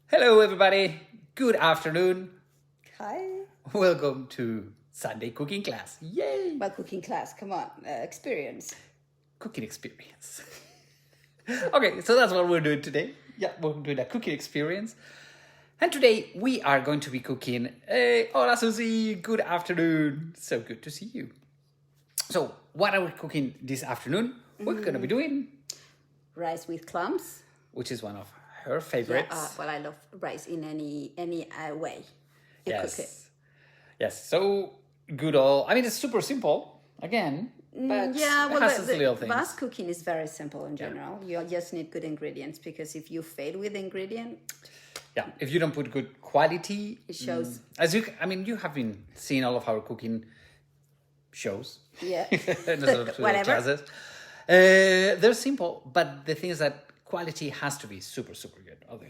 Hello, everybody. Good afternoon. Hi. Welcome to Sunday cooking class. Yay! Well, cooking class, come on, experience. Cooking experience. Okay, so that's what we're doing today. Yeah, we're doing a cooking experience. And today we are going to be cooking. Hola, Susie. Good afternoon. So good to see you. So, what are we cooking this afternoon? We're going to be doing, Rice with clams. which is one of her favorites. Well, I love rice in any way you cook it. Yes, so good old. I mean, it's super simple, again, but it has its little things. Fast cooking is very simple in general. You just need good ingredients because if you fail with the ingredient, Yeah, if you don't put good quality, it shows. You have been seeing all of our cooking shows. Yeah, Whatever. Classes. They're simple, but the thing is that quality has to be super, super good. All the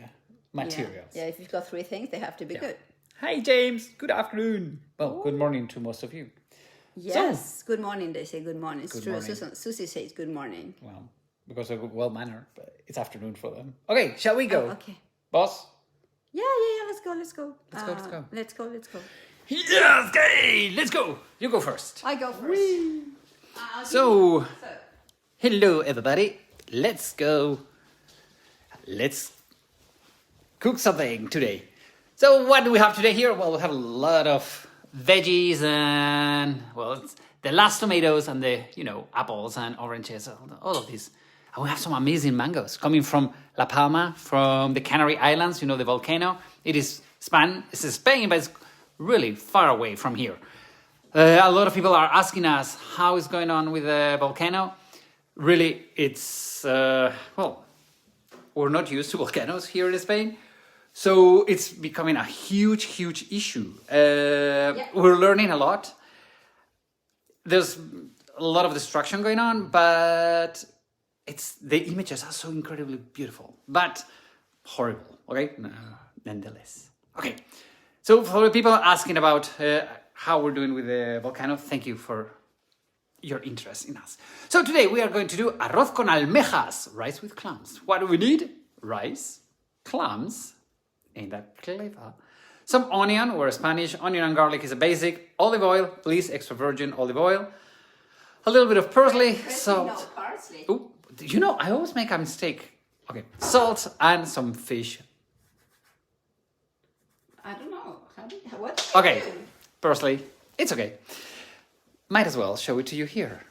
materials. Yeah, if you've got three things, they have to be good. Hi, James. Good afternoon. Well, good morning to most of you. Yes, good morning. They say good morning. It's Good true. morning. Susie says good morning. Well, because they're well-mannered, but it's afternoon for them. Okay, shall we go? Okay. Boss? Yeah. Let's go. Let's go. Let's go. Yes, okay, let's go. You go first. I go first. So, hello, everybody. Let's go. Let's cook something today. So, what do we have today here? Well, we have a lot of veggies and, it's the last tomatoes and the, apples and oranges, all of these. And we have some amazing mangoes coming from La Palma, from the Canary Islands, the volcano. It's Spain, but it's really far away from here. A lot of people are asking us how is going on with the volcano. Really, it's, we're not used to volcanoes here in Spain. So it's becoming a huge, huge issue. We're learning a lot. There's a lot of destruction going on, but the images are so incredibly beautiful, but horrible, okay? Nonetheless. Okay, so for the people asking about how we're doing with the volcano, thank you for your interest in us. So today we are going to do arroz con almejas, rice with clams. What do we need? Rice, clams, ain't that clever? Some onion, or Spanish, onion and garlic is a basic. Olive oil, please, extra virgin olive oil. A little bit of parsley, salt. No, parsley. Oh, I always make a mistake. Okay, salt and some fish. I don't know. What? Okay, parsley. It's okay. Might as well show it to you here.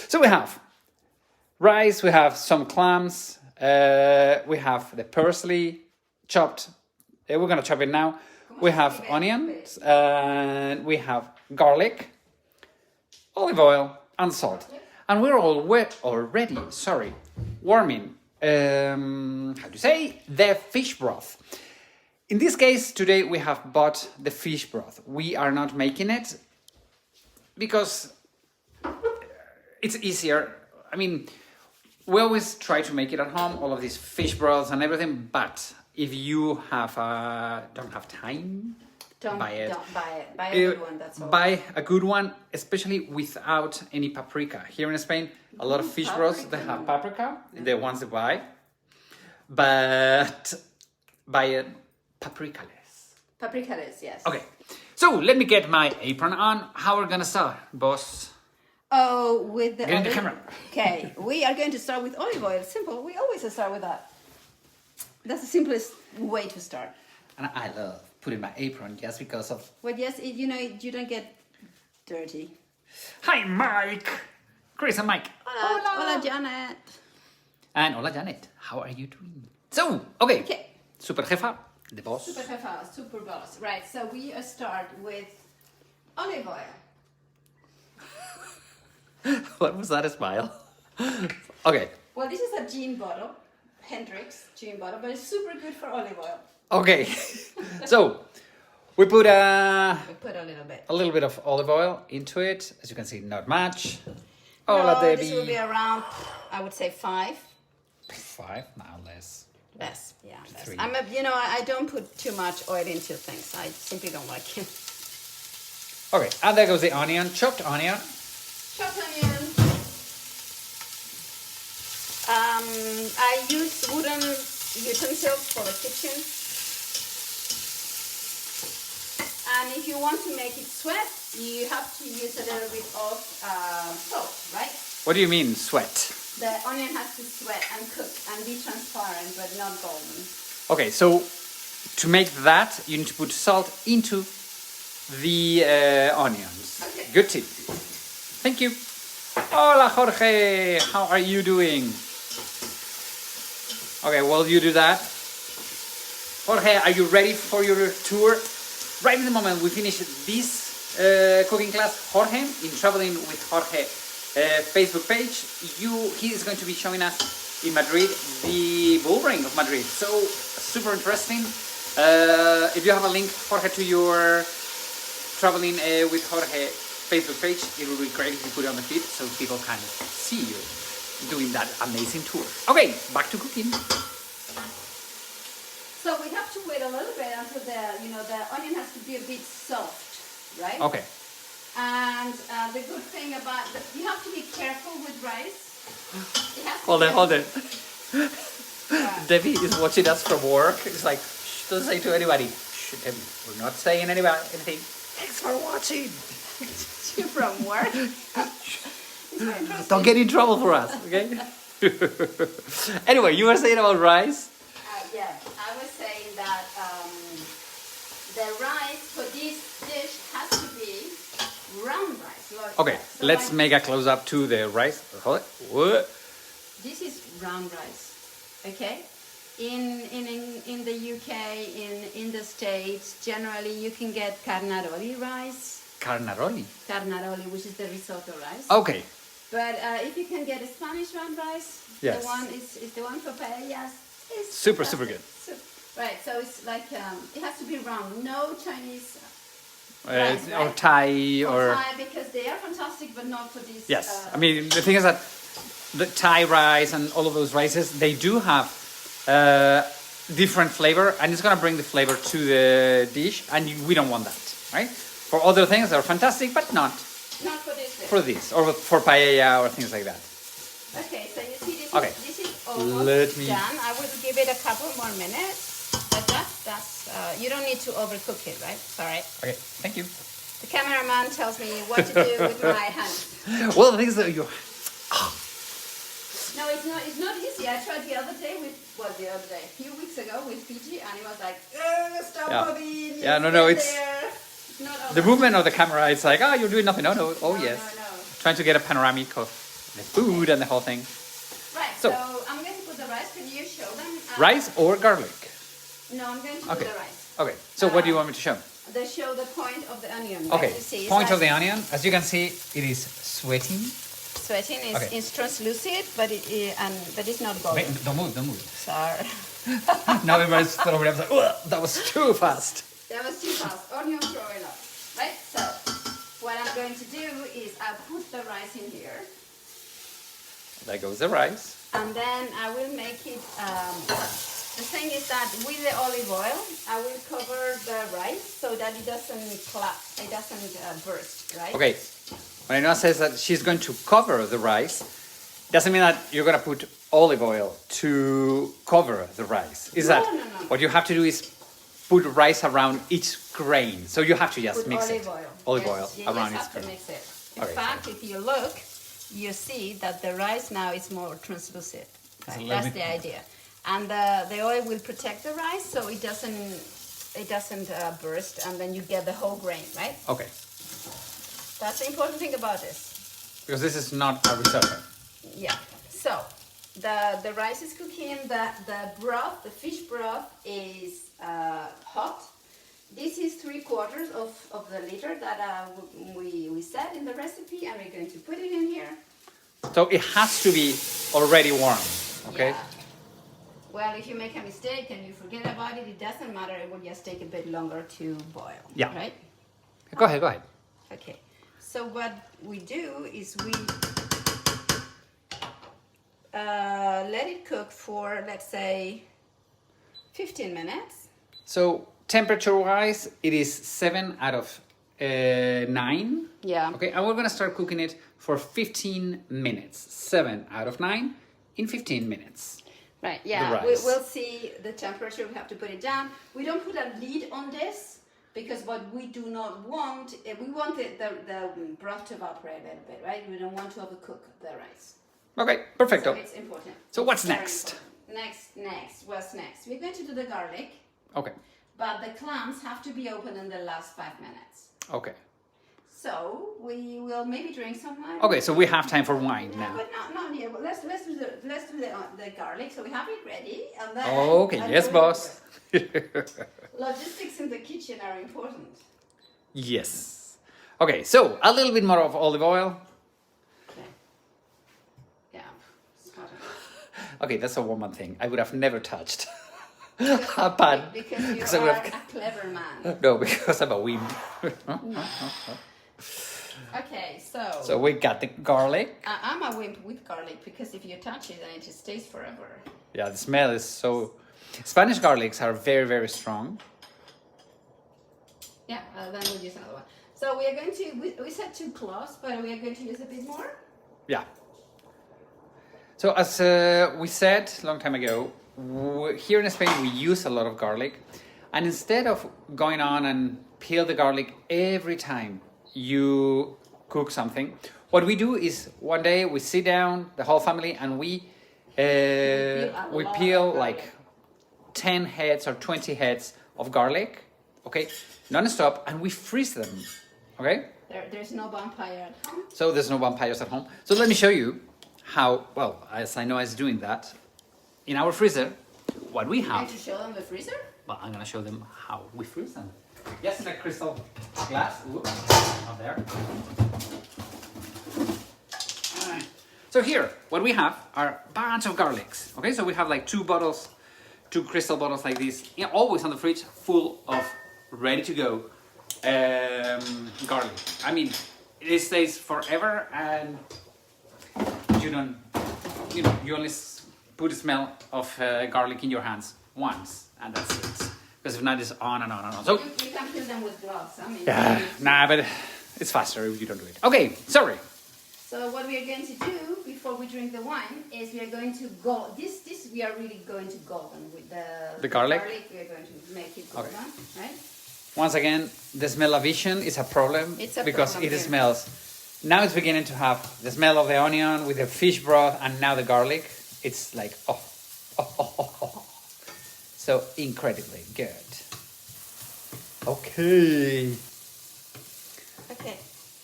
So we have rice, we have some clams, we have the parsley chopped. We're going to chop it now. We have onions, and we have garlic, olive oil, and salt. And we're already warming, the fish broth. In this case, today we have bought the fish broth. We are not making it because it's easier. We always try to make it at home, all of these fish broths and everything, but if you don't have time, buy it. Don't buy it. Buy a good one, that's all. Buy a good one, especially without any paprika. Here in Spain, a lot of fish broths, they have paprika, the ones they buy, but buy it paprika-less. Paprika-less, yes. Okay, so let me get my apron on. How are we gonna start, boss? Oh, with the Get in the camera. Okay, we are going to start with olive oil. Simple. We always start with that. That's the simplest way to start. And I love putting my apron just because of... Well, yes, you don't get dirty. Hi, Mike! Chris and Mike. Hola, Janet. And hola, Janet. How are you doing? So, okay. Super jefa, the boss. Super boss. Right, so we start with olive oil. What was that, a smile? Okay. Well, this is a gin bottle, Hendrix gin bottle, but it's super good for olive oil. Okay. So, we put a little bit of olive oil into it. As you can see, not much. This will be around, I would say 5. 5? No, less. Less, yeah. Less. 3. I don't put too much oil into things. I simply don't like it. Okay, and there goes the onion, chopped onion. Chopped onion. I use wooden utensils for the kitchen. And if you want to make it sweat, you have to use a little bit of salt, right? What do you mean, sweat? The onion has to sweat and cook and be transparent, but not golden. Okay, so to make that, you need to put salt into the onions. Okay. Good tip. Thank you. Hola, Jorge. How are you doing? Okay, while you do that, Jorge, are you ready for your tour? Right in the moment we finish this cooking class, Jorge, in Traveling with Jorge Facebook page, he is going to be showing us in Madrid the bull ring of Madrid. So super interesting. If you have a link, Jorge, to your Traveling with Jorge Facebook page, it will be great if you put it on the feed so people can see you doing that amazing tour. Okay, back to cooking. So we have to wait a little bit until the onion has to be a bit soft, right? Okay. And the good thing about you have to be careful with rice. Hold on. Debbie is watching us from work. It's like, shh, don't say to anybody. Shh, Debbie, we're not saying anything. Thanks for watching. You're from work. Don't get in trouble for us, okay? Anyway, you were saying about rice? Yeah, I was saying that the rice for this dish has to be round rice. Okay, So let's make a close up to the rice. Hold it. What? This is round rice, okay? In the UK, in the States, generally you can get carnaroli rice. Carnaroli. Carnaroli, which is the risotto rice. Okay. But if you can get a Spanish round rice, Yes. the one is the one for paellas. It's Super fantastic. good. Right, so it's like it has to be round. No Chinese Or right? Thai or... Thai, because they are fantastic, but not for this. Yes, I mean, the thing is that the Thai rice and all of those rices, they do have different flavor, and it's going to bring the flavor to the dish, and we don't want that, right? For other things, they're fantastic, but not for this dish. for this, or for paella or things like that. Okay, so you see this, Okay. this is almost done. I will give it a couple more minutes, but that's you don't need to overcook it, right? Sorry. Okay, thank you. The cameraman tells me what to do with my hands. Well, the thing is that you... No, it's not easy. I tried the other day a few weeks ago with Fiji, and it was like, stop moving. Yeah, no, it's... There. Not all The that. movement of the camera, it's like, oh, you're doing nothing. No, oh, yes. No. Trying to get a panoramic of the food and the whole thing. Right, So- so I'm going to put the rice. Can you show them? Rice or garlic? No, I'm going to put Okay. the rice. Okay, so what do you want me to show? They show the point of the onion. Okay, Right? You see, it's point of like the onion. As you can see, it is sweating. sweating is Okay. it's translucent, but it's not golden. Don't move. Sorry. Now everybody's over there like, "Ugh, that was too fast. That was too fast. Onion throwing up. Right? So what I'm going to do is I'll put the rice in here, There goes the rice. and then I will make it. The thing is that with the olive oil, I will cover the rice so that it doesn't collapse, it doesn't burst, right? Okay, when Ainhoa says that she's going to cover the rice, doesn't mean that you're going to put olive oil to cover the rice. Is No, that no. what you have to do is put rice around each grain. So you have to just With mix olive it. oil. Olive Yes, oil you around just each have to grain. mix it. In Okay. fact, if you look, you see that the rice now is more translucent. It's a Right? little That's bit- the idea. And the oil will protect the rice so it doesn't burst, and then you get the whole grain, right? Okay, That's the important thing about this. because this is not a risotto. Yeah. So the rice is cooking. The broth, the fish broth, is hot. This is 3/4 of the liter that we said in the recipe, and we're going to put it in here. So it has to be already warm. Okay. Yeah. Well, if you make a mistake and you forget about it, it doesn't matter. It will just take a bit longer to boil. Yeah. Right? Go ahead. Okay. So what we do is we let it cook for, let's say, 15 minutes. So temperature-wise, it is 7 out of 9. Yeah. Okay, and we're gonna start cooking it for 15 minutes. 7 out of 9 in 15 minutes. Right, yeah, the rice. we'll see the temperature, we have to put it down. We don't put a lid on this because what we do not want, we want the broth to evaporate a little bit, right? We don't want to overcook the rice. Okay, perfecto. So it's important. So It's what's very next? important. What's next? We're going to do the garlic, Okay, but the clams have to be open in the last 5 minutes. okay. So we will maybe drink some wine. Okay, so we have time for wine No, now. but not yet. Well, let's do the garlic. So we have it ready, and then. Okay, yes, boss. Logistics in the kitchen are important. Yes. Okay, so a little bit more of olive oil. Okay. Yeah. Smart. Okay, that's a woman thing. I would have never touched a pan. Because I you would are have- a clever man. No, because I'm a wimp. Okay, so. So we got the garlic. I'm a wimp with garlic because if you touch it, then it just stays forever. Yeah, the smell is so... Spanish garlics are very, very strong. Yeah, then we'll use another one. So we are going to, we said 2 cloves, but we are going to use a bit more. Yeah. So as we said a long time ago, here in Spain we use a lot of garlic. And instead of going on and peel the garlic every time you cook something, what we do is one day we sit down, the whole family, and we peel like 10 heads or 20 heads of garlic, okay, non-stop, and we freeze them, okay? There's no vampire at home. So there's no vampires at home. So let me show you how, well, as Ainhoa is doing that, in our freezer, what we You're going have. to show them the freezer? Well, I'm gonna show them how we freeze them. Yes, in a crystal glass. Oops, not there. Alright. So here, what we have are a bunch of garlics. Okay, so we have like 2 bottles, 2 crystal bottles like this, always on the fridge, full of ready to go garlic. I mean, it stays forever, and you don't, you only put the smell of garlic in your hands once, and that's it. Because if not, it's on and on and on. So You can kill them with gloves. I mean, yeah, nah, but it's faster if you don't do it. Okay, sorry. So what we are going to do before we drink the wine is we are going to go. This we are really going to golden with the garlic? We are going to make it golden, right? Once again, the smell-o-vision is a problem It's a because problem it here. smells. Now it's beginning to have the smell of the onion with the fish broth, and now the garlic. It's like so incredibly good. Okay. Okay.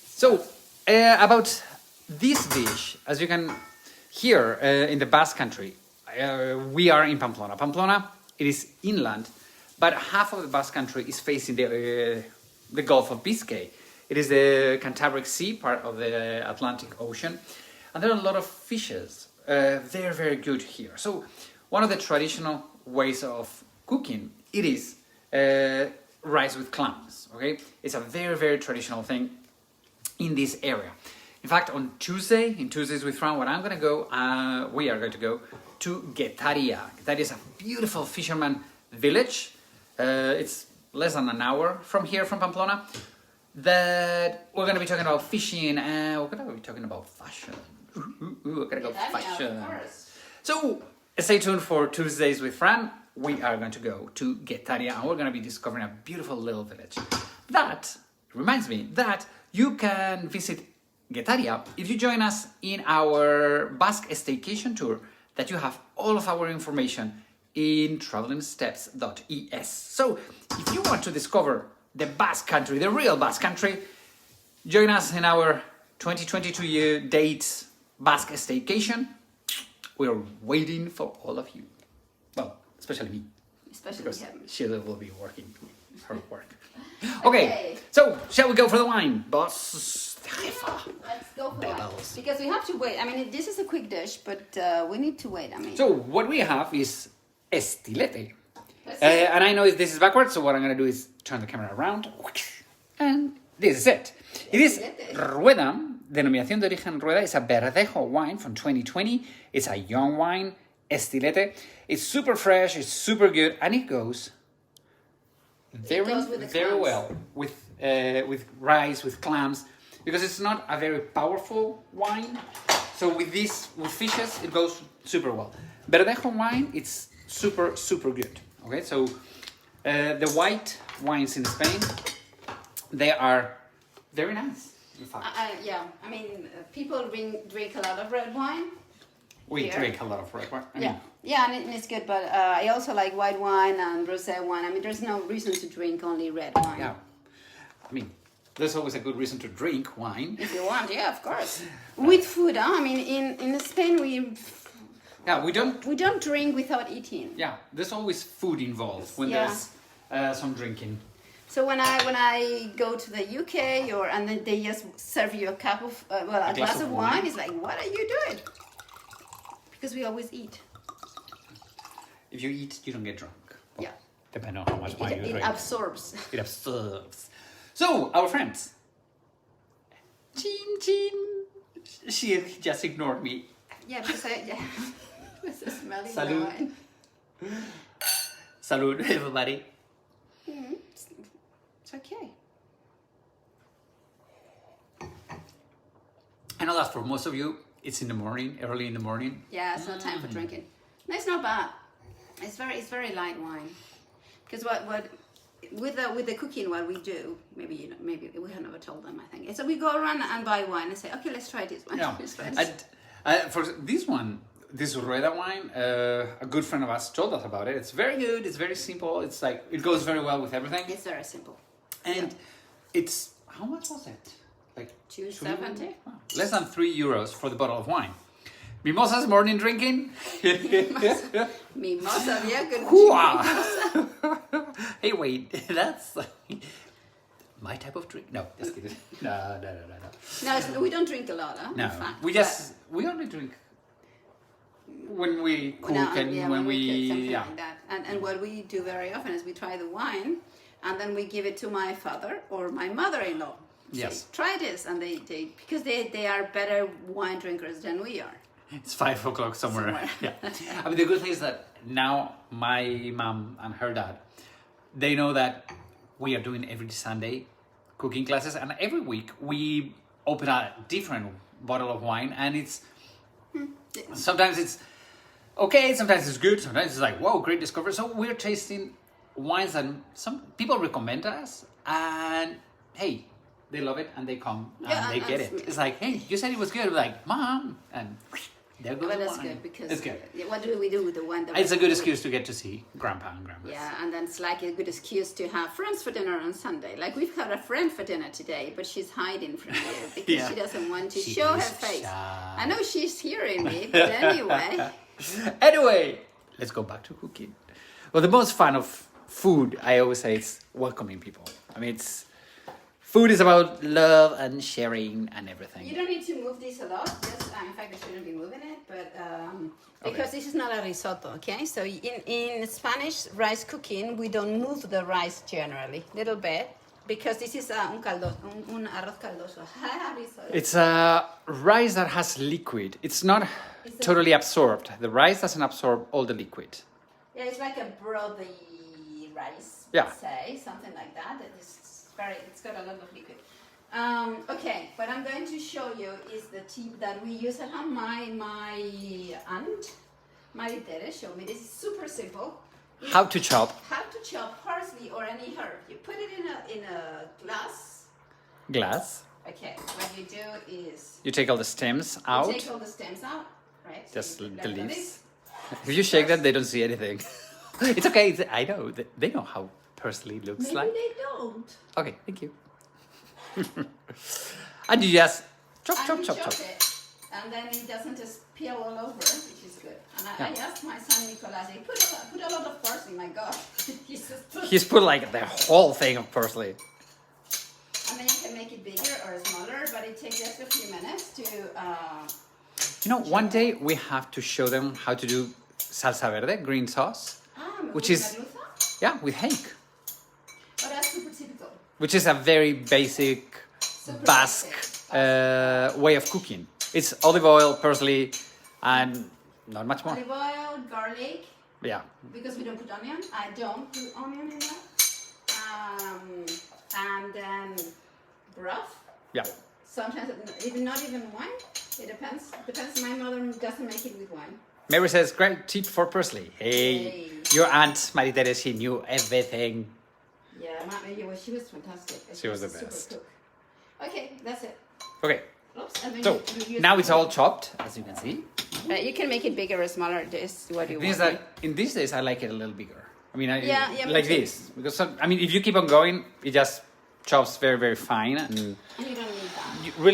So about this dish, as you can hear in the Basque Country, we are in Pamplona. Pamplona, it is inland, but half of the Basque Country is facing the Gulf of Biscay. It is the Cantabric Sea, part of the Atlantic Ocean, and there are a lot of fishes. They're very good here. So one of the traditional ways of cooking, it is rice with clams. Okay, it's a very, very traditional thing in this area. In fact, on Tuesday, in Tuesdays with Fran, we are going to go to Guetaria. Guetaria is a beautiful fisherman village. It's less than an hour from here, from Pamplona. That we're going to be talking about fishing, and we're going to be talking about fashion. We're going to go fashion. Of course. So stay tuned for Tuesdays with Fran. We are going to go to Guetaria, and we're going to be discovering a beautiful little village. That reminds me that you can visit Guetaria if you join us in our Basque staycation tour, that you have all of our information in travelingsteps.es. So if you want to discover the Basque Country, the real Basque Country, join us in our 2022 date Basque staycation. We're waiting for all of you. Well, especially me, Especially because him. Sheila will be working her work. Okay, so shall we go for the wine, boss? Let's go for Bubbles. it. Because we have to wait. I mean, this is a quick dish, but we need to wait. I mean, So what we have is estilete. let's see. And I know this is backwards, so what I'm going to do is turn the camera around. And this is it. It is Rueda, denominación de origen Rueda. It's a Verdejo wine from 2020. It's a young wine, estilete. It's super fresh, it's super good, and it goes very, goes with the very clams. well with rice, with clams, because it's not a very powerful wine. So with fishes, it goes super well. Verdejo wine, it's super, super good. Okay, so the white wines in Spain, they are very nice, in fact. Yeah, I mean, people drink a lot of red wine. We here. drink a lot of red wine. I mean, Yeah, and it's good, but I also like white wine and rosé wine. I mean, there's no reason to drink only red wine. yeah. I mean, there's always a good reason to drink wine. If you want, yeah, of course. With food, huh? I mean, in Spain, we don't drink without eating. Yeah, there's always food involved when there's some drinking. So when I go to the UK and then they just serve you a cup of a glass of wine, it's like, what are you doing? Because we always eat. If you eat, you don't get drunk. Well, Yeah. Depending on how much wine you drink. It absorbs. It absorbs. So, our friends. Jean. She just ignored me. Yeah, because it's a smelly Salud. wine. Salud, everybody. It's okay. I know that for most of you, it's in the morning, early in the morning. Yeah, it's not time for drinking. No, it's not bad. It's very light wine. Because what with the cooking, what we do, maybe we have never told them. I think so. We go around and buy wine and say, okay, let's try this one. Yeah. Let's try this. For this one, this Rueda wine, a good friend of ours told us about it. It's very good. It's very simple. It's like it goes very well with everything. It's very simple. And it's how much was it? Like $2.70. Less than €3 for the bottle of wine. Mimosas morning drinking. Mimosa, yeah, good. Hey, wait, that's my type of drink. No, just kidding. No. No, we don't drink a lot, huh? No, In fact, we only drink when we cook and yeah, when cook, we something like that. And what we do very often is we try the wine, and then we give it to my father or my mother-in-law. Yes. Say, try this, and they because they are better wine drinkers than we are. It's 5 o'clock somewhere. Yeah. I mean, the good thing is that now my mom and her dad, they know that we are doing every Sunday cooking classes, and every week we open a different bottle of wine, and it's sometimes it's okay, sometimes it's good, sometimes it's like, whoa, great discovery. So we're tasting wines that some people recommend us, and hey, they love it and they come and they get it. It's like, hey, you said it was good. We're like, Mom, and there goes But the that's wine. good because It's good. What do we do with the wine? It's a good excuse to get to see Grandpa and Grandma. Yeah, and then it's like a good excuse to have friends for dinner on Sunday. Like we've had a friend for dinner today, but she's hiding from you because she doesn't want to show her face. Shy. I know she's hearing me, but anyway. Anyway, let's go back to cooking. Well, the most fun of food, I always say, it's welcoming people. I mean, food is about love and sharing and everything. You don't need to move this a lot. Just, in fact, I shouldn't be moving it, but because this is not a risotto, okay? So in Spanish rice cooking, we don't move the rice generally, little bit, because this is un arroz caldoso. It's a rice that has liquid. It's not totally absorbed. The rice doesn't absorb all the liquid. Yeah, it's like a brothy rice, Yeah. say, something like that. It's got a lot of liquid. Okay, what I'm going to show you is the tip that we use at home. My aunt, Maritere, showed me. This is super simple. How to chop. How to chop parsley or any herb. You put it in a glass. Glass. Okay, what you do is You take all the stems out. you take all the stems out, right? So Just you the put them like leaves. this. If you shake that, they don't see anything. It's okay. I know. They know how parsley looks Maybe like. they don't. Okay, thank you. And you just chop. It, and then it doesn't just peel all over, which is good. And I asked my son Nicolas, I put a lot of parsley. My God, He's put like the whole thing of parsley. I mean, you can make it bigger or smaller, but it takes just a few minutes to. One day we have to show them how to do salsa verde, green sauce, which is merluza? with hake, Oh, that's super typical. which is a very basic Super Basque basic. way of cooking. It's olive oil, parsley, and not much more. Olive oil, garlic, Yeah. because we don't put onion. I don't put onion in that. And then broth. Yeah. Sometimes not even wine. It depends. My mother doesn't make it with wine. Mary says, great tip for Presley. Hey. Your aunt, Maritere, she knew everything. Yeah, she was fantastic. She was the a super best. cook. Okay, that's it. Okay. Oops, and then So, you now it's all chopped, as you can see. you can make it bigger or smaller, just what you The thing is want. that in these days, I like it a little bigger. I mean, Yeah, me like too. this. Because, I mean, if you keep on going, it just chops very, very fine. And And you don't need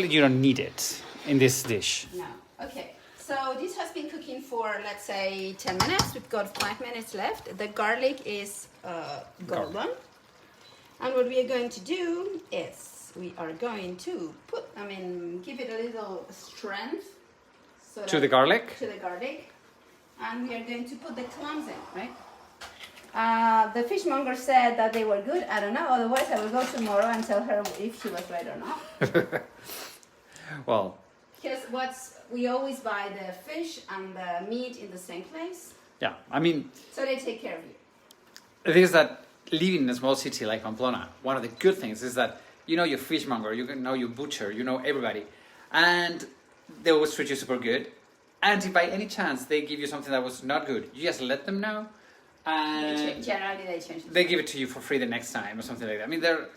that. you don't need it in this dish. No. Okay. So this has been cooking for, let's say, 10 minutes. We've got 5 minutes left. The garlic is golden. And what we are going to do is we are going to give it a little strength. So To the garlic? To the garlic. And we are going to put the clams in, right? The fishmonger said that they were good. I don't know. Otherwise, I will go tomorrow and tell her if she was right or not. Well... Because we always buy the fish and the meat in the same place. Yeah, I mean... So they take care of you. The thing is that living in a small city like Pamplona, one of the good things is that you know your fishmonger, you know your butcher, you know everybody. And they always treat you super good. And if by any chance they give you something that was not good, you just let them know. And generally they change they give it to you for free the next time or something like that. I mean, they're...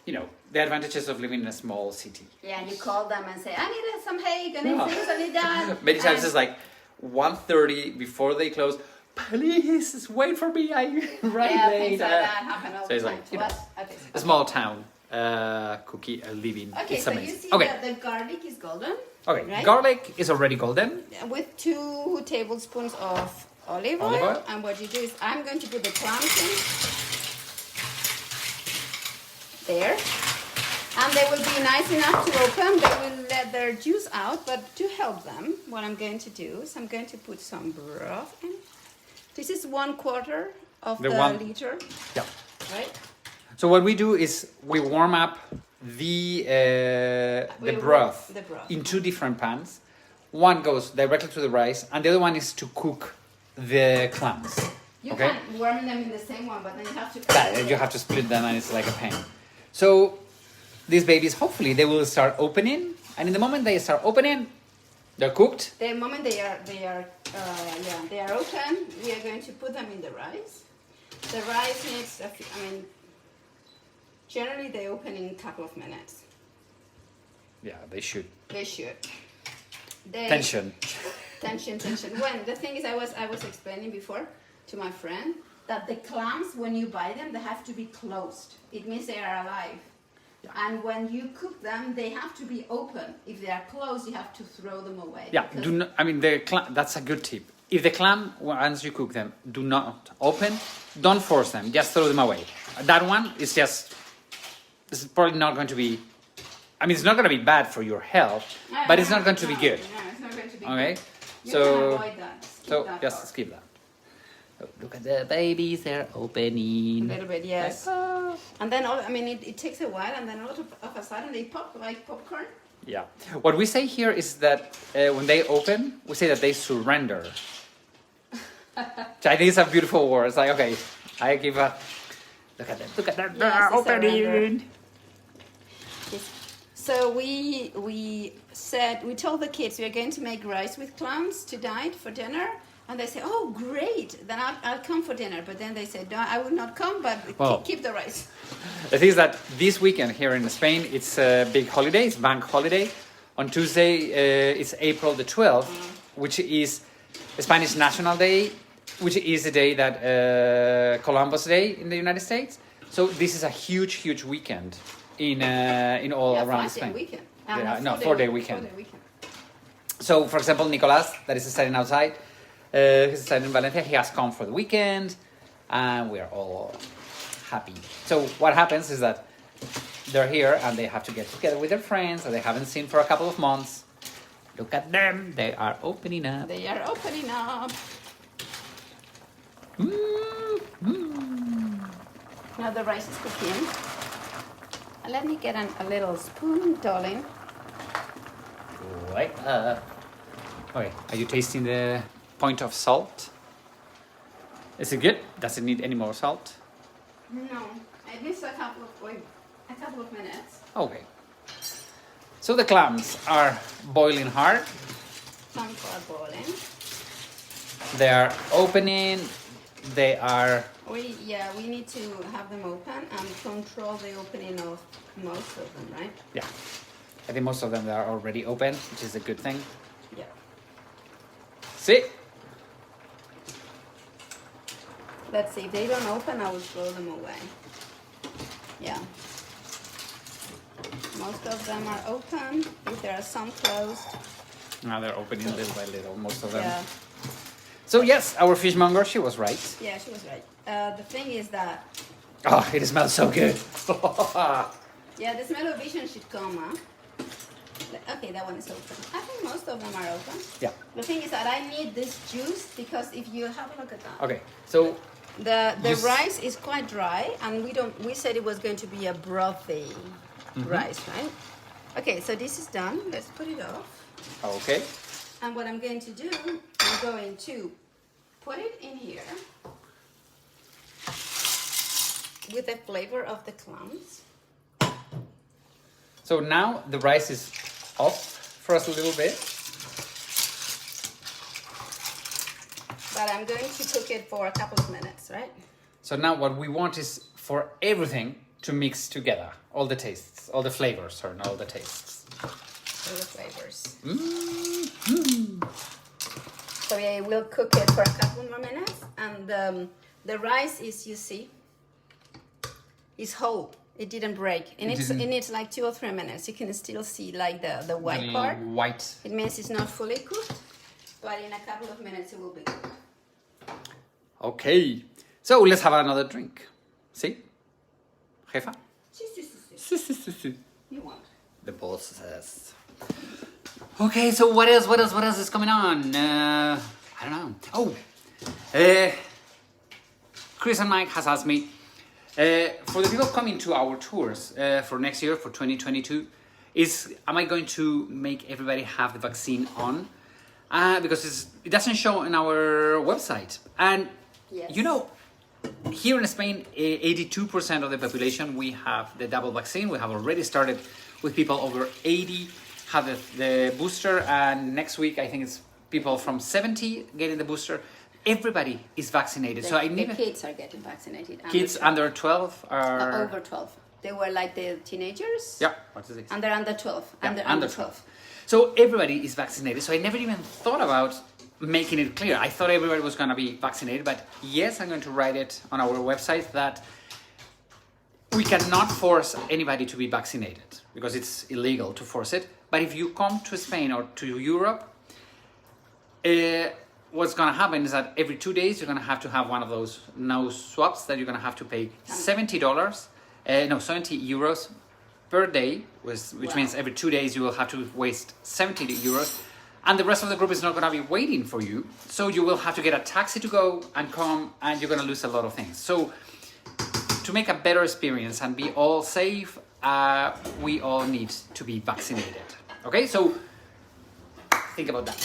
You know, the advantages of living in a small city. Yeah, and you call them and say, I need some egg, I need this, I need that. Many times it's like 1:30 before they close. Please, wait for me, I'm running yeah, late. things like that happen all So the it's time like, to us. Okay. a small town cookie living. Okay, it's so amazing. you see Okay. that the garlic is golden. Okay, right? garlic is already golden. With 2 tablespoons of olive oil. And what you do is I'm going to put the clams in. There. And they will be nice enough to open. They will let their juice out. But to help them, what I'm going to do is I'm going to put some broth in. This is 1/4 of the liter. Yeah. Right? So what we do is we warm up the broth in 2 different pans. One goes directly to the rice, and the other one is to cook the clams. You okay? can warm them in the same one, but then you have to... Yeah, you have to split them, and it's like a pain. So these babies, hopefully, they will start opening, and in the moment they start opening, they're cooked. The moment they are open, we are going to put them in the rice. The rice needs, generally they open in a couple of minutes. Yeah, they should. They should. Tension. When the thing is, I was explaining before to my friend that the clams, when you buy them, they have to be closed. It means they are alive. Yeah. And when you cook them, they have to be open. If they are closed, you have to throw them away. Yeah, that's a good tip. If the clam, once you cook them, do not open, don't force them, just throw them away. That one is it's probably not going to be, it's not going to be bad for your health, but it's not going to be good. No, it's not going to be okay? good. You can avoid that. Just skip that. So look at the babies, they're opening. A little bit, yes. And then, it takes a while, and then all of a sudden they pop like popcorn. Yeah. What we say here is that when they open, we say that they surrender. Which I think it's a beautiful word. It's like, okay, I give a... Look at them, they're opening. Yes. So we told the kids we are going to make rice with clams tonight for dinner. And they say, oh, great, then I'll come for dinner. But then they said, no, I will not come, but keep the rice. The thing is that this weekend here in Spain, it's a big holiday, it's bank holiday. On Tuesday, it's April the 12th, which is Spanish National Day, which is the day that Columbus Day in the United States. So this is a huge, huge weekend in all around Spain. 4-day weekend. 4-day weekend. So, for example, Nicolas, that is studying outside, he's studying in Valencia, he has come for the weekend, and we are all happy. So what happens is that they're here, and they have to get together with their friends that they haven't seen for a couple of months. Look at them, they are opening up. They are opening up. Now the rice is cooking. Let me get a little spoon, darling. Right up. Okay, are you tasting the point of salt? Is it good? Does it need any more salt? No, it needs a couple of minutes. Okay. So the clams are boiling hard. Clams are boiling. They are opening. They are. We need to have them open and control the opening of most of them, right? Yeah. I think most of them are already open, which is a good thing. Yeah. See? Let's see. If they don't open, I will throw them away. Yeah. Most of them are open. If there are some closed. Now they're opening little by little, most of them. Yeah. So yes, our fishmonger, she was right. Yeah, she was right. The thing is that. Oh, it smells so good. Yeah, the smell-o-vision should come, huh? Okay, that one is open. I think most of them are open. Yeah. The thing is that I need this juice because if you have a look at that. Okay, so The rice is quite dry, and we said it was going to be a brothy rice, right? Okay, so this is done. Let's put it off. okay. And what I'm going to do, I'm going to put it in here with the flavor of the clams. So now the rice is off for us a little bit. But I'm going to cook it for a couple of minutes, right? So now what we want is for everything to mix together. All the tastes, all the flavors, or not all the tastes. All the flavors. Mm-hmm. So yeah, we'll cook it for a couple more minutes. And the rice is, you see, is whole. It didn't break. It needs like 2 or 3 minutes. You can still see like the white part. White. It means it's not fully cooked, but in a couple of minutes it will be cooked. Okay. So let's have another drink. See? Jefa? Si. You want. The boss says. Okay, so what else is coming on? I don't know. Oh, Chris and Mike has asked me, for the people coming to our tours for next year, for 2022, am I going to make everybody have the vaccine on? Because it doesn't show on our website. And, Yes. you know, here in Spain, 82% of the population, we have the double vaccine. We have already started with people over 80 have the booster, and next week I think it's people from 70 getting the booster. Everybody is vaccinated. The kids are getting vaccinated. Kids under 12 are over 12. They were like the teenagers. Yeah. What is it? And they're under 12. Yeah, Under 12. So everybody is vaccinated. So I never even thought about making it clear. I thought everybody was going to be vaccinated, but yes, I'm going to write it on our website that we cannot force anybody to be vaccinated because it's illegal to force it. But if you come to Spain or to Europe, what's going to happen is that every 2 days you're going to have one of those nose swabs that you're going to have to pay $70, 70 euros per day, which means every 2 days you will have to waste 70 euros. And the rest of the group is not going to be waiting for you. So you will have to get a taxi to go and come, and you're going to lose a lot of things. So to make a better experience and be all safe, we all need to be vaccinated. Okay, so think about that.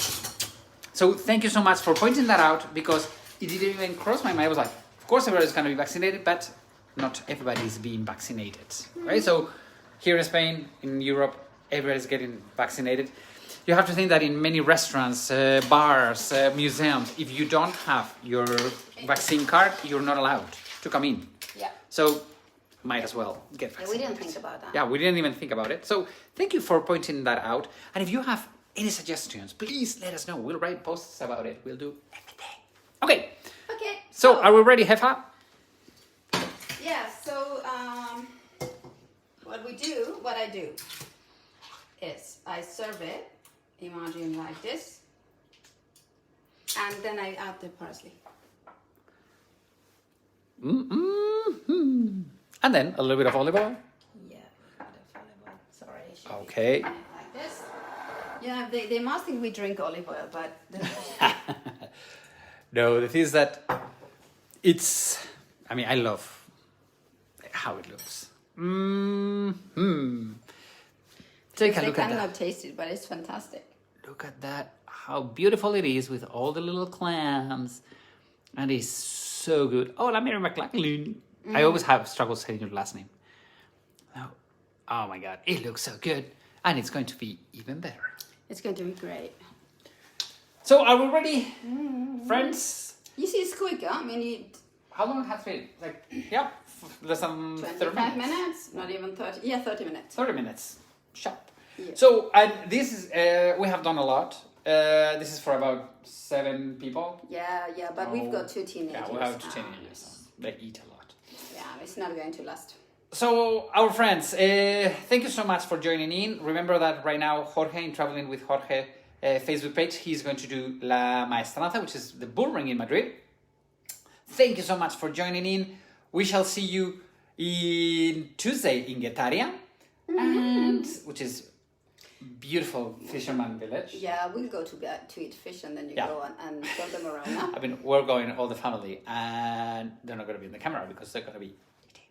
So thank you so much for pointing that out, because it didn't even cross my mind. I was like, of course everybody's going to be vaccinated, but not everybody is being vaccinated. Right? So here in Spain, in Europe, everybody's getting vaccinated. You have to think that in many restaurants, bars, museums, if you don't have your vaccine card, you're not allowed to come in. Yeah. So might as well get vaccinated. We didn't think about that. Yeah, we didn't even think about it. So thank you for pointing that out. And if you have any suggestions, please let us know. We'll write posts about it. We'll do everything. Okay. Okay. So are we ready, Jefa? Yeah, so what I do is I serve it, imagine like this, and then I add the parsley. Mm-hmm. And then a little bit of olive oil. Yeah, a bit of olive oil. Sorry. I should Okay. be doing it like this. Yeah, they must think we drink olive oil, but... No, the thing is that I love how it looks. Mm-hmm. Take a look at that. I cannot taste it, but it's fantastic. Look at that. How beautiful it is with all the little clams. And it's so good. Oh, Mary McLachlan. I always have struggle saying your last name. Oh my God. It looks so good. And it's going to be even better. It's going to be great. So are we ready, friends? You see, it's quick, huh? I mean, How long has it been? Like, yeah, less than 30 25 minutes. Not even 30. Yeah, 30 minutes. 30 minutes. Sharp. Yeah. So, and this is, we have done a lot. This is for about 7 people. Yeah, but we've got 2 teenagers. Yeah, we have 2 teenagers. They eat a lot. Yeah, it's not going to last. So, our friends, thank you so much for joining in. Remember that right now, Jorge, in Traveling with Jorge Facebook page, he's going to do La Maestranza, which is the bull ring in Madrid. Thank you so much for joining in. We shall see you in Tuesday in Guetaria, and which is beautiful fisherman village. Yeah, we'll go to eat fish and then you Yeah. go and show them around. Huh? I mean, we're going all the family, and they're not going to be in the camera because they're going to be eating.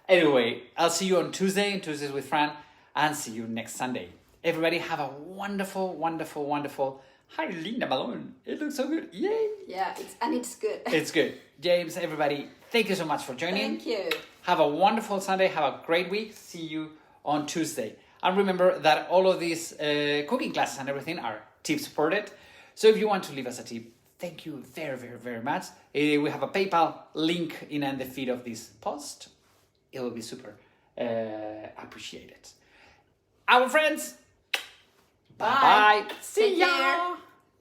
Anyway, I'll see you on Tuesday, Tuesdays with Fran, and see you next Sunday. Everybody have a wonderful, wonderful, wonderful. Hi, Linda Malone. It looks so good. Yay! Yeah, it's good. It's good. James, everybody, thank you so much for joining. Thank you. Have a wonderful Sunday. Have a great week. See you on Tuesday. And remember that all of these cooking classes and everything are tip supported. So if you want to leave us a tip, thank you very, very, very much. We have a PayPal link in the feed of this post. It will be super appreciated. Our friends, bye-bye. See ya.